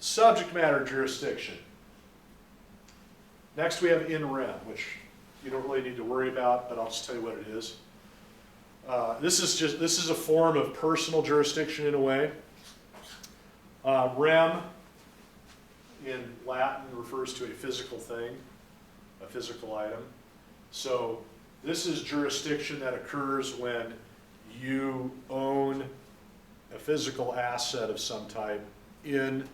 Subject matter jurisdiction. Next we have in rem, which you don't really need to worry about, but I'll just tell you what it is. This is a form of personal jurisdiction in a way. Rem in Latin refers to a physical thing, a physical item. So this is jurisdiction that occurs when you own a physical asset of some type in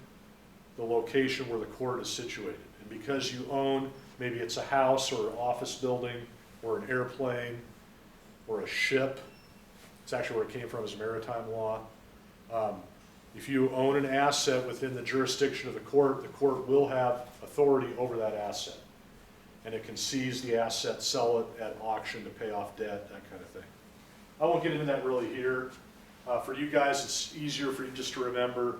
the location where the court is situated. And because you own, maybe it's a house or an office building or an airplane or a ship, it's actually where it came from as maritime law. If you own an asset within the jurisdiction of the court will have authority over that asset. And it can seize the asset, sell it at auction to pay off debt, that kind of thing. I won't get into that really here. For you guys, it's easier for you just to remember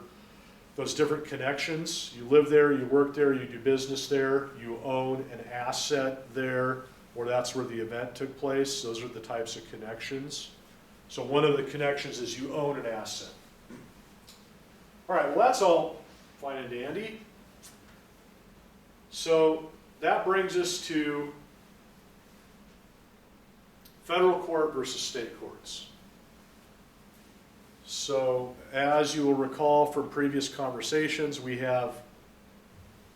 those different connections. You live there, you work there, you do business there, you own an asset there, or that's where the event took place. Those are the types of connections. So one of the connections is you own an asset. All right, well that's all fine and dandy. So that brings us to federal court versus state courts. So as you will recall from previous conversations, we have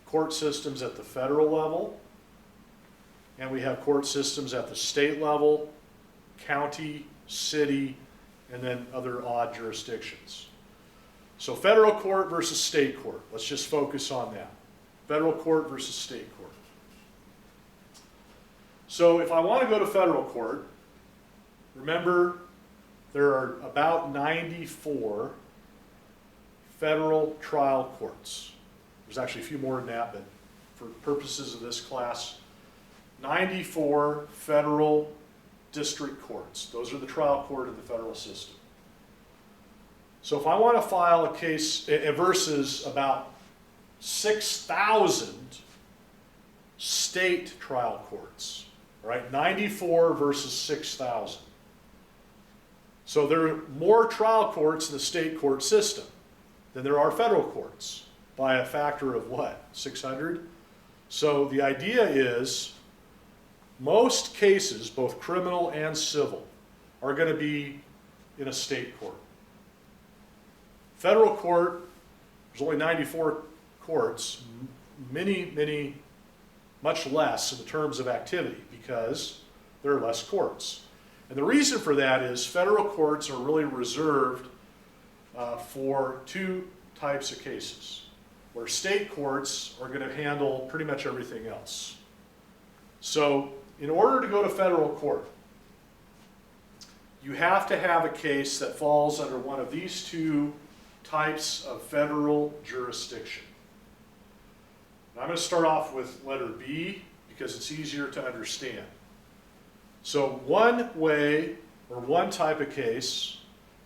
court systems at the federal level, and we have court systems at the state level, county, city, and then other odd jurisdictions. So federal court versus state court. Let's just focus on that. Federal court versus state court. So if I want to go to federal court, remember there are about 94 federal trial courts. There's actually a few more than that, but for purposes of this class, 94 federal district courts. Those are the trial court in the federal system. So if I want to file a case versus about 6,000 state trial courts, right? 94 versus 6,000. So there are more trial courts in the state court system than there are federal courts by a factor of what, 600? So the idea is most cases, both criminal and civil, are going to be in a state court. Federal court, there's only 94 courts, much less in terms of activity because there are less courts. And the reason for that is federal courts are really reserved for two types of cases, where state courts are going to handle pretty much everything else. So in order to go to federal court, you have to have a case that falls under one of these two types of federal jurisdiction. Now I'm going to start off with letter B because it's easier to understand. So one way, or one type of case,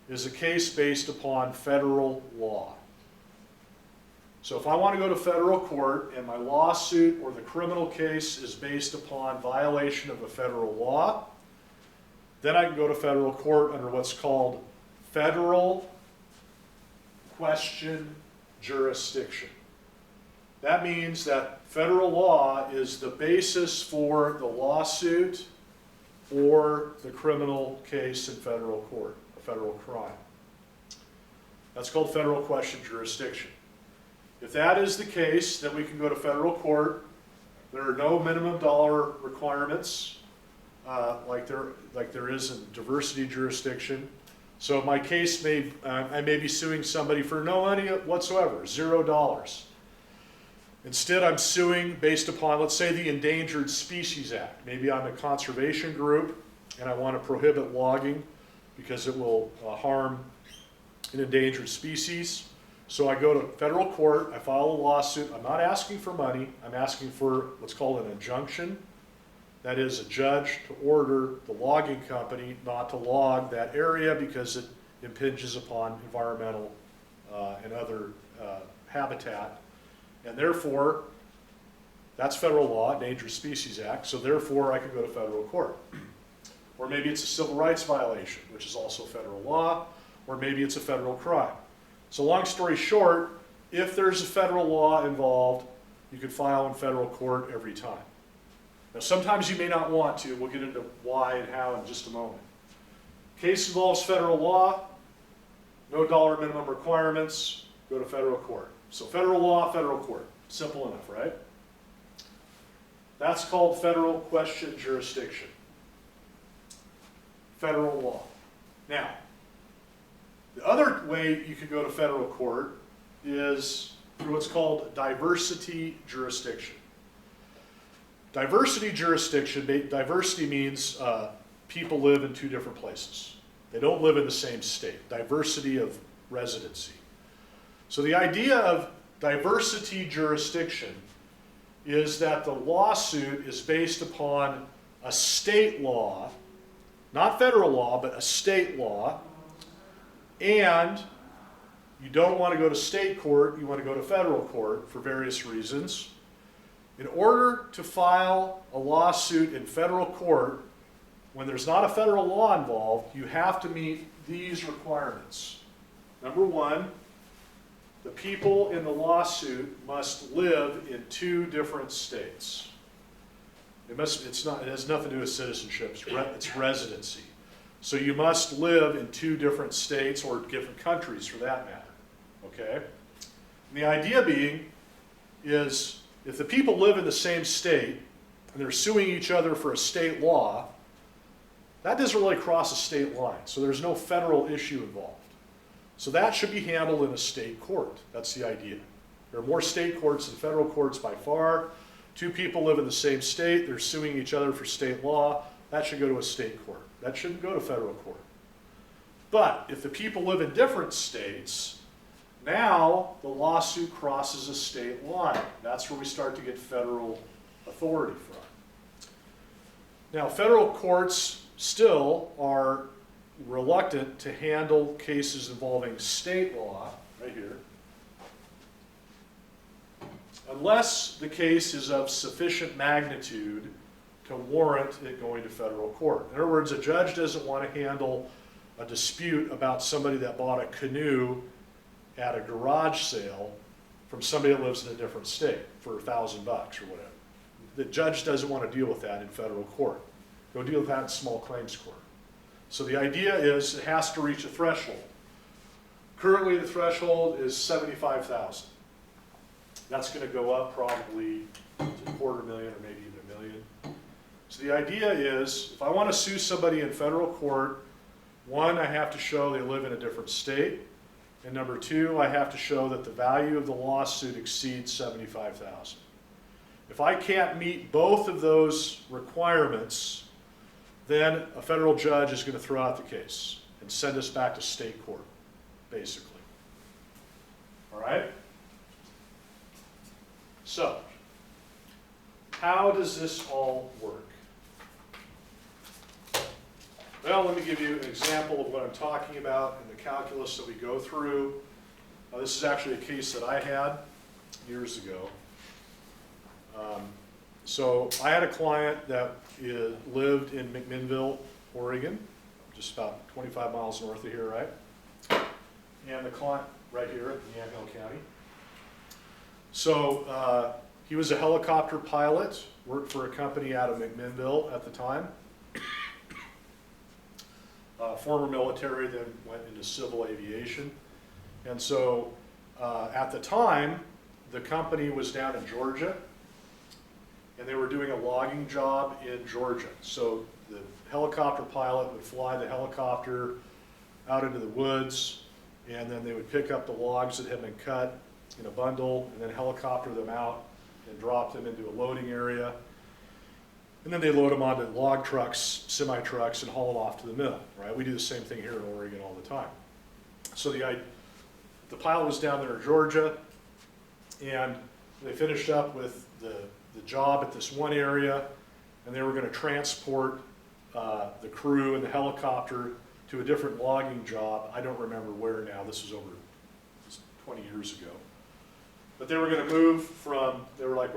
is a case based upon federal law. So if I want to go to federal court and my lawsuit or the criminal case is based upon violation of a federal law, then I can go to federal court under what's called federal question jurisdiction. That means that federal law is the basis for the lawsuit or the criminal case in federal court, a federal crime. That's called federal question jurisdiction. If that is the case, then we can go to federal court. There are no minimum dollar requirements like there is in diversity jurisdiction. So my case I may be suing somebody for no money whatsoever, $0. Instead, I'm suing based upon, let's say, the Endangered Species Act. Maybe I'm a conservation group and I want to prohibit logging because it will harm an endangered species. So I go to federal court, I file a lawsuit. I'm not asking for money, I'm asking for what's called an injunction. That is a judge to order the logging company not to log that area because it impinges upon environmental and other habitat. And therefore, that's federal law, Endangered Species Act, so therefore I can go to federal court. Or maybe it's a civil rights violation, which is also federal law, or maybe it's a federal crime. So long story short, if there's a federal law involved, you can file in federal court every time. Now, sometimes you may not want to. We'll get into why and how in just a moment. Case involves federal law, no dollar minimum requirements, go to federal court. So federal law, federal court. Simple enough, right? That's called federal question jurisdiction. Federal law. Now, the other way you could go to federal court is through what's called diversity jurisdiction. Diversity jurisdiction, diversity means people live in two different places. They don't live in the same state. Diversity of residency. So the idea of diversity jurisdiction is that the lawsuit is based upon a state law, not federal law, but a state law, and you don't want to go to state court, you want to go to federal court for various reasons. In order to file a lawsuit in federal court, when there's not a federal law involved, you have to meet these requirements. Number one, the people in the lawsuit must live in two different states. It has nothing to do with citizenship, it's residency. So you must live in two different states or different countries for that matter, okay? And the idea being is if the people live in the same state and they're suing each other for a state law, that doesn't really cross a state line, so there's no federal issue involved. So that should be handled in a state court. That's the idea. There are more state courts than federal courts by far. Two people live in the same state, they're suing each other for state law, that should go to a state court. That shouldn't go to federal court. But if the people live in different states, now the lawsuit crosses a state line. That's where we start to get federal authority from. Now, federal courts still are reluctant to handle cases involving state law, right here, unless the case is of sufficient magnitude to warrant it going to federal court. In other words, a judge doesn't want to handle a dispute about somebody that bought a canoe at a garage sale from somebody that lives in a different state for $1,000 or whatever. The judge doesn't want to deal with that in federal court. Go deal with that in small claims court. So the idea is it has to reach a threshold. Currently the threshold is $75,000. That's going to go up probably to $250,000 or maybe even $1 million. So the idea is if I want to sue somebody in federal court, one, I have to show they live in a different state, and number two, I have to show that the value of the lawsuit exceeds $75,000. If I can't meet both of those requirements, then a federal judge is going to throw out the case and send us back to state court, basically. All right? So, how does this all work? Well, let me give you an example of what I'm talking about in the calculus that we go through. This is actually a case that I had years ago. So I had a client that lived in McMinnville, Oregon, just about 25 miles north of here, right? And the client, right here in Yamhill County. So he was a helicopter pilot, worked for a company out of McMinnville at the time. Former military, then went into civil aviation. And so at the time, the company was down in Georgia, and they were doing a logging job in Georgia. So the helicopter pilot would fly the helicopter out into the woods, and then they would pick up the logs that had been cut in a bundle, and then helicopter them out and drop them into a loading area. And then they load them onto log trucks, semi-trucks, and haul them off to the mill, right? We do the same thing here in Oregon all the time. So the pilot was down there in Georgia, and they finished up with the job at this one area, and they were going to transport the crew and the helicopter to a different logging job. I don't remember where now. This was 20 years ago. But they were going to move they were like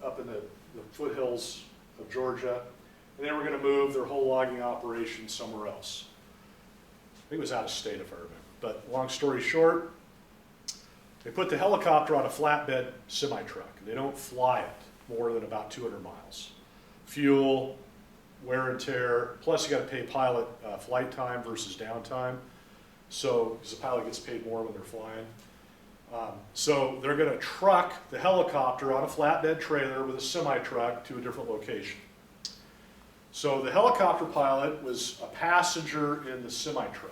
up in the foothills of Georgia, and they were going to move their whole logging operation somewhere else. I think it was out of state if I remember. But long story short, They put the helicopter on a flatbed semi-truck. They don't fly it more than about 200 miles. Fuel, wear and tear, plus you got to pay pilot flight time versus downtime. So, because the pilot gets paid more when they're flying. So they're going to truck the helicopter on a flatbed trailer with a semi-truck to a different location. So the helicopter pilot was a passenger in the semi-truck.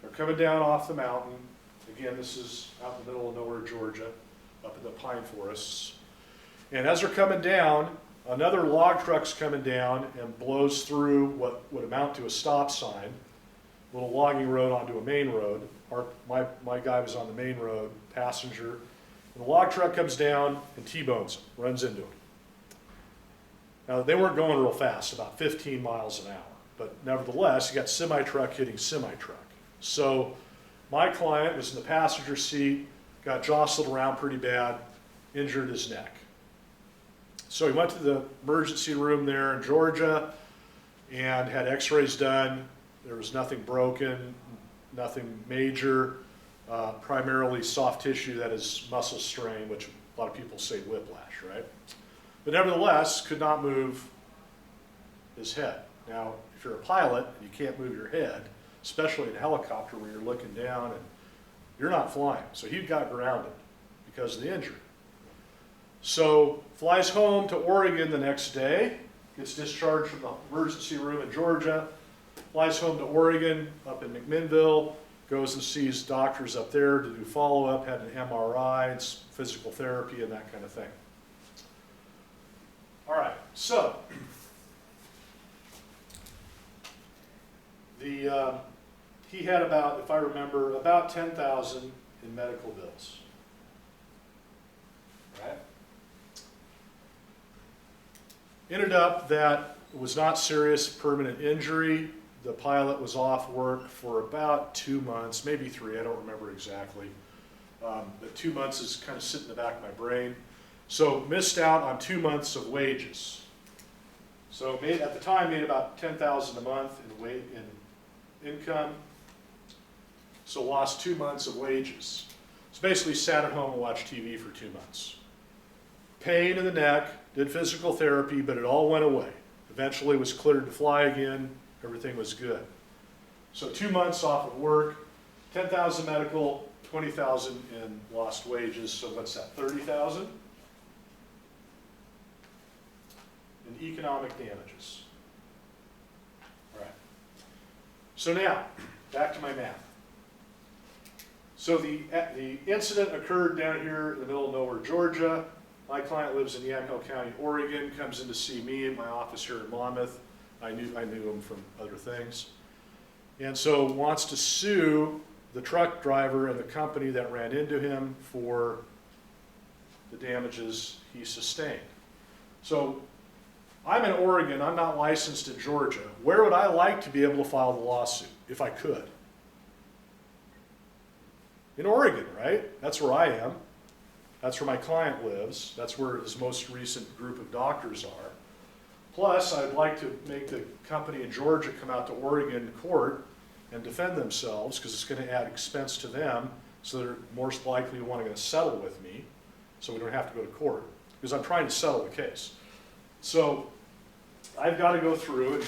They're coming down off the mountain. Again, this is out in the middle of nowhere, Georgia, up in the pine forests. And as they're coming down, another log truck's coming down and blows through what would amount to a stop sign, a little logging road onto a main road. My guy was on the main road, passenger. And the log truck comes down and T-bones him, runs into him. Now, they weren't going real fast, about 15 miles an hour. But nevertheless, you got semi-truck hitting semi-truck. So my client was in the passenger seat, got jostled around pretty bad, injured his neck. So he went to the emergency room there in Georgia and had x-rays done. There was nothing broken, nothing major, primarily soft tissue, that is muscle strain, which a lot of people say whiplash, right? But nevertheless, could not move his head. Now, if you're a pilot and you can't move your head, especially in a helicopter where you're looking down and you're not flying. So he got grounded because of the injury. So flies home to Oregon the next day, gets discharged from the emergency room in Georgia, flies home to Oregon up in McMinnville, goes and sees doctors up there to do follow-up, had an MRI, and physical therapy and that kind of thing. All right, so he had about, if I remember, about 10,000 in medical bills. Right? Ended up that it was not serious permanent injury. The pilot was off work for about 2 months, maybe 3, I don't remember exactly. But 2 months is kind of sitting in the back of my brain. So missed out on 2 months of wages. So at the time made about $10,000 a month in income. So lost 2 months of wages. So basically sat at home and watched TV for 2 months. Pain in the neck, did physical therapy, but it all went away. Eventually was cleared to fly again, everything was good. So 2 months off of work, 10,000 medical, 20,000 in lost wages, so what's that, 30,000? In economic damages. All right. So now, back to my math. So the incident occurred down here in the middle of nowhere, Georgia. My client lives in Yamhill County, Oregon, comes in to see me in my office here in Monmouth. I knew him from other things. And so wants to sue the truck driver and the company that ran into him for the damages he sustained. So I'm in Oregon, I'm not licensed in Georgia. Where would I like to be able to file the lawsuit, if I could? In Oregon, right? That's where I am. That's where my client lives. That's where his most recent group of doctors are. Plus, I'd like to make the company in Georgia come out to Oregon court and defend themselves, because it's going to add expense to them, so they're more likely wanting to settle with me, so we don't have to go to court, because I'm trying to settle the case. So I've got to go through and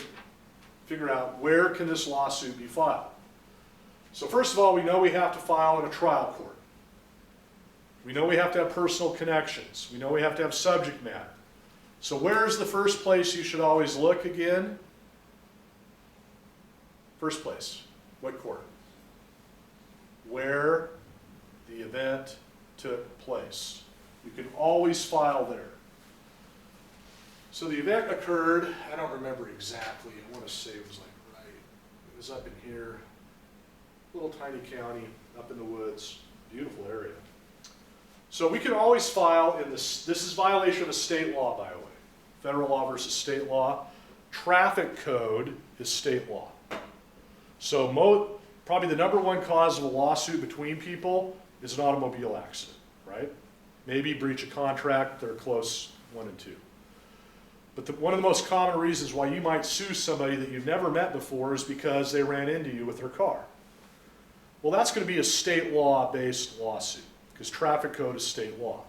figure out where can this lawsuit be filed. So first of all, we know we have to file in a trial court. We know we have to have personal connections. We know we have to have subject matter. So where is the first place you should always look again? First place, what court? Where the event took place. You can always file there. So the event occurred, I don't remember exactly, I want to say it was like right, it was up in here, little tiny county, up in the woods, beautiful area. So we can always file in this is violation of a state law, by the way. Federal law versus state law. Traffic code is state law. So probably the #1 cause of a lawsuit between people is an automobile accident, right? Maybe breach of contract, they're close, 1 and 2. But one of the most common reasons why you might sue somebody that you've never met before is because they ran into you with their car. Well, that's going to be a state law-based lawsuit. because traffic code is state law.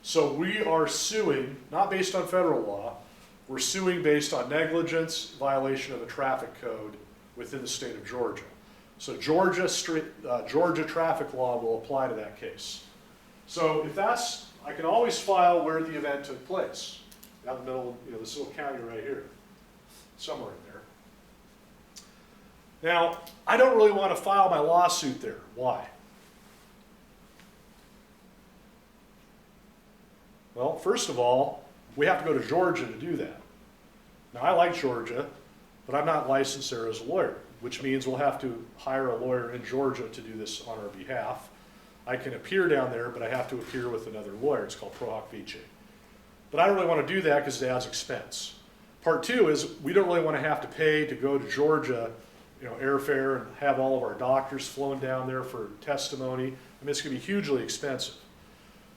So we are suing, not based on federal law, we're suing based on negligence, violation of a traffic code within the state of Georgia. So Georgia traffic law will apply to that case. So if that's, I can always file where the event took place. Out in the middle of, this little county right here, somewhere in there. Now, I don't really want to file my lawsuit there. Why? Well, first of all, we have to go to Georgia to do that. Now, I like Georgia, but I'm not licensed there as a lawyer, which means we'll have to hire a lawyer in Georgia to do this on our behalf. I can appear down there, but I have to appear with another lawyer. It's called pro hoc vice. But I don't really want to do that because it adds expense. Part two is we don't really want to have to pay to go to Georgia, airfare, and have all of our doctors flown down there for testimony. I mean, it's going to be hugely expensive.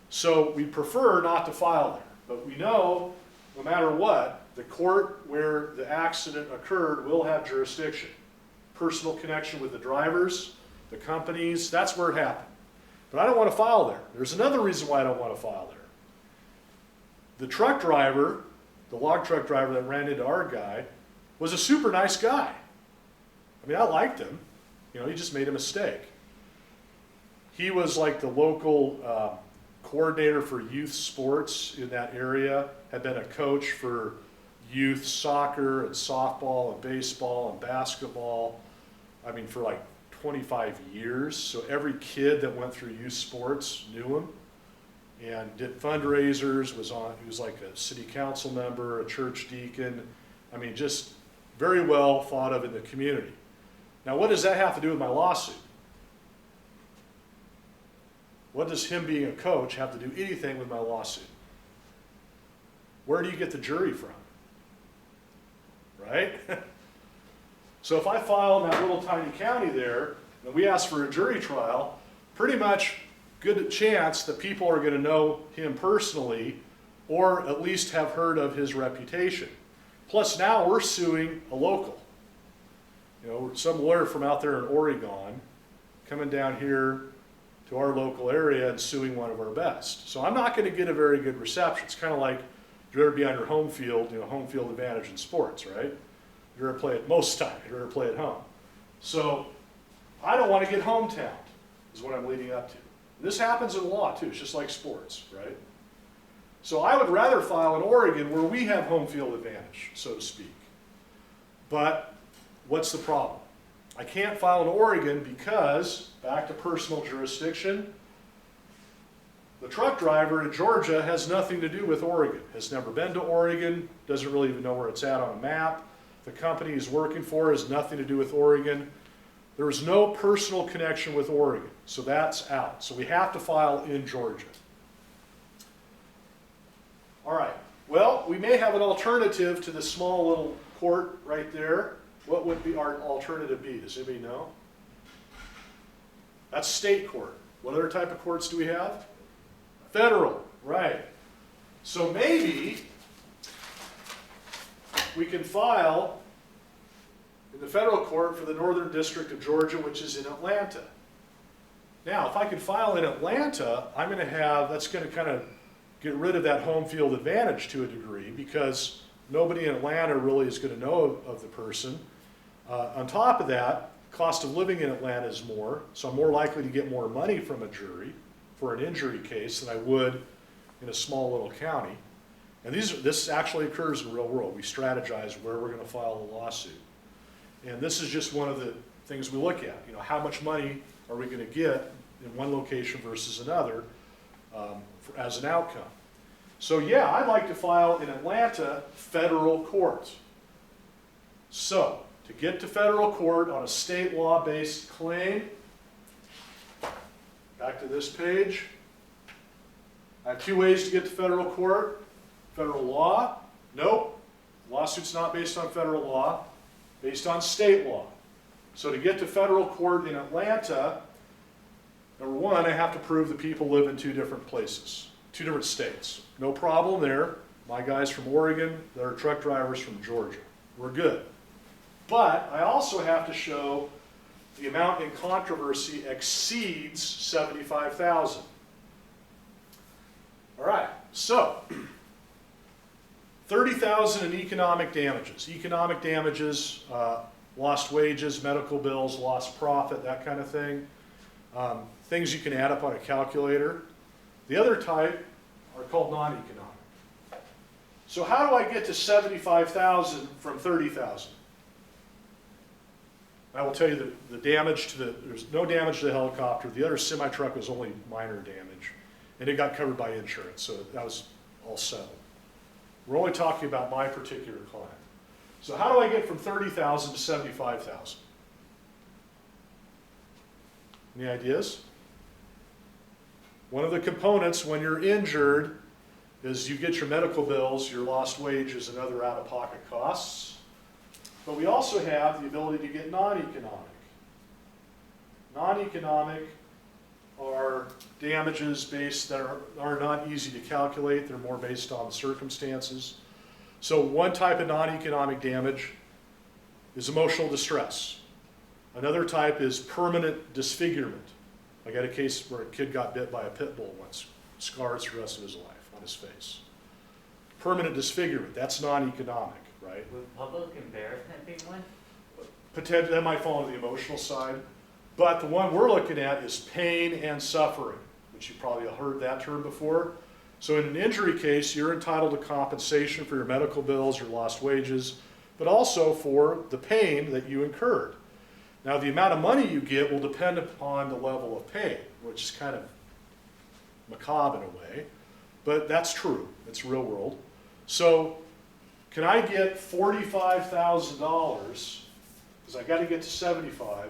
So we prefer not to file there. But we know, no matter what, the court where the accident occurred will have jurisdiction. Personal connection with the drivers, the companies, that's where it happened. But I don't want to file there. There's another reason why I don't want to file there. The truck driver, the log truck driver that ran into our guy, was a super nice guy. I mean, I liked him. He just made a mistake. He was like the local coordinator for youth sports in that area, had been a coach for youth soccer and softball and baseball and basketball, for like 25 years. So every kid that went through youth sports knew him and did fundraisers, he was like a city council member, a church deacon. Just very well thought of in the community. Now, what does that have to do with my lawsuit? What does him being a coach have to do anything with my lawsuit? Where do you get the jury from? Right? So if I file in that little tiny county there, and we ask for a jury trial, pretty much good chance that people are going to know him personally or at least have heard of his reputation. Plus now we're suing a local. Some lawyer from out there in Oregon coming down here to our local area and suing one of our best. So I'm not going to get a very good reception. It's kind of like you'd rather be on your home field, home field advantage in sports, right? You'd rather play it most of the time, you'd rather play at home. So I don't want to get hometown, is what I'm leading up to. This happens in law too, it's just like sports, right? So I would rather file in Oregon where we have home field advantage, so to speak. But what's the problem? I can't file in Oregon because, back to personal jurisdiction, the truck driver in Georgia has nothing to do with Oregon, has never been to Oregon, doesn't really even know where it's at on a map. The company he's working for has nothing to do with Oregon. There is no personal connection with Oregon, so that's out. So we have to file in Georgia. All right, well, we may have an alternative to the small little court right there. What would be our alternative be? Does anybody know? That's state court. What other type of courts do we have? Federal, right. So maybe we can file in the federal court for the Northern District of Georgia, which is in Atlanta. Now, if I can file in Atlanta, that's going to kind of get rid of that home field advantage to a degree because nobody in Atlanta really is going to know of the person. On top of that, cost of living in Atlanta is more, so I'm more likely to get more money from a jury for an injury case than I would in a small little county. And this actually occurs in the real world. We strategize where we're going to file a lawsuit. And this is just one of the things we look at. How much money are we going to get in one location versus another as an outcome. So yeah, I'd like to file in Atlanta federal court. So, to get to federal court on a state law-based claim, back to this page, I have two ways to get to federal court. Federal law, nope, lawsuit's not based on federal law, based on state law. So to get to federal court in Atlanta, number one, I have to prove that people live in two different places, two different states. No problem there. My guys from Oregon, there are truck drivers from Georgia. We're good. But I also have to show the amount in controversy exceeds $75,000. All right, so $30,000 in economic damages. Economic damages, lost wages, medical bills, lost profit, that kind of thing. Things you can add up on a calculator. The other type are called non-economic. So how do I get to 75,000 from 30,000? I will tell you the damage to there's no damage to the helicopter. The other semi-truck was only minor damage, and it got covered by insurance, so that was all settled. We're only talking about my particular client. So how do I get from 30,000 to 75,000? Any ideas? One of the components when you're injured is you get your medical bills, your lost wages, and other out-of-pocket costs. But we also have the ability to get non-economic. Non-economic are damages based that are not easy to calculate. They're more based on circumstances. So one type of non-economic damage is emotional distress. Another type is permanent disfigurement. I got a case where a kid got bit by a pit bull once, scars for the rest of his life on his face. Permanent disfigurement, that's non-economic, right? Would public embarrassment be one? Potentially, that might fall into the emotional side. But the one we're looking at is pain and suffering, which you probably have heard that term before. So in an injury case, you're entitled to compensation for your medical bills, your lost wages, but also for the pain that you incurred. Now, the amount of money you get will depend upon the level of pain, which is kind of macabre in a way, but that's true. It's real world. So can I get $45,000, because I got to get to 75,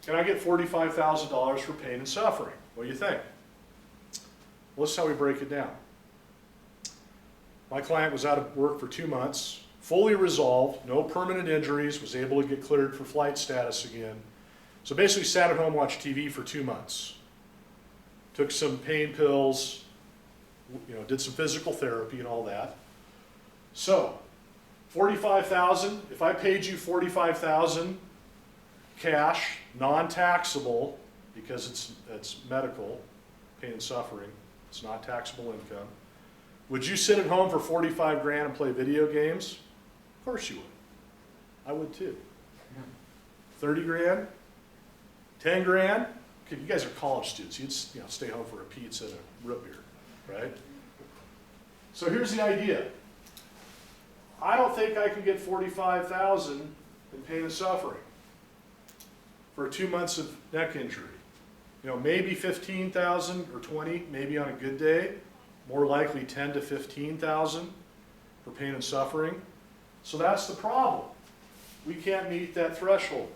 can I get $45,000 for pain and suffering? What do you think? Well, this is how we break it down. My client was out of work for 2 months, fully resolved, no permanent injuries, was able to get cleared for flight status again. So basically sat at home, watched TV for 2 months. Took some pain pills, did some physical therapy and all that. So, $45,000, if I paid you $45,000 cash, non-taxable, because it's medical, pain and suffering, it's not taxable income. Would you sit at home for 45 grand and play video games? Of course you would. I would too. 30 grand? 10 grand? Okay, you guys are college students. You'd stay home for a pizza and a root beer, right? So here's the idea. I don't think I can get 45,000 in pain and suffering for 2 months of neck injury. Maybe 15,000 or 20, maybe on a good day. More likely 10 to 15,000 for pain and suffering. So that's the problem. We can't meet that threshold.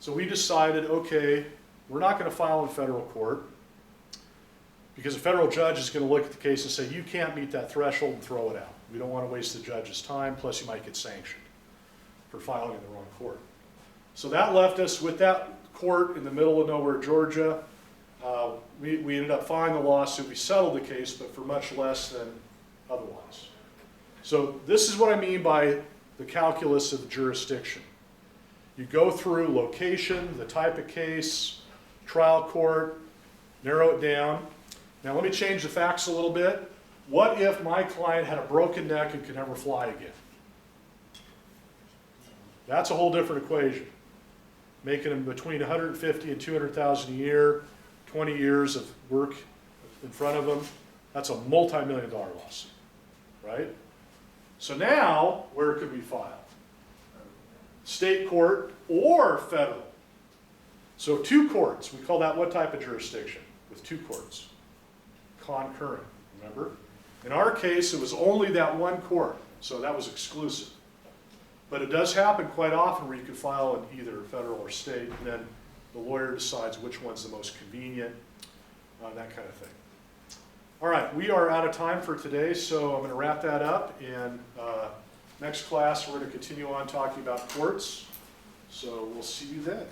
So we decided, okay, we're not going to file in federal court because a federal judge is going to look at the case and say, you can't meet that threshold and throw it out. We don't want to waste the judge's time, plus you might get sanctioned for filing in the wrong court. So that left us with that court in the middle of nowhere, Georgia. We ended up filing the lawsuit. We settled the case, but for much less than otherwise. So this is what I mean by the calculus of jurisdiction. You go through location, the type of case, trial court, narrow it down. Now let me change the facts a little bit. What if my client had a broken neck and could never fly again? That's a whole different equation. Making them between $150,000 and $200,000 a year, 20 years of work in front of them, that's a multi-million-dollar lawsuit, right? So now, where could we file? State court or federal. So 2 courts, we call that what type of jurisdiction? With 2 courts. Concurrent, remember? In our case, it was only that 1 court, so that was exclusive. But it does happen quite often where you can file in either federal or state, and then the lawyer decides which one's the most convenient, that kind of thing. All right, we are out of time for today, so I'm going to wrap that up. And next class, we're going to continue on talking about courts. So we'll see you then.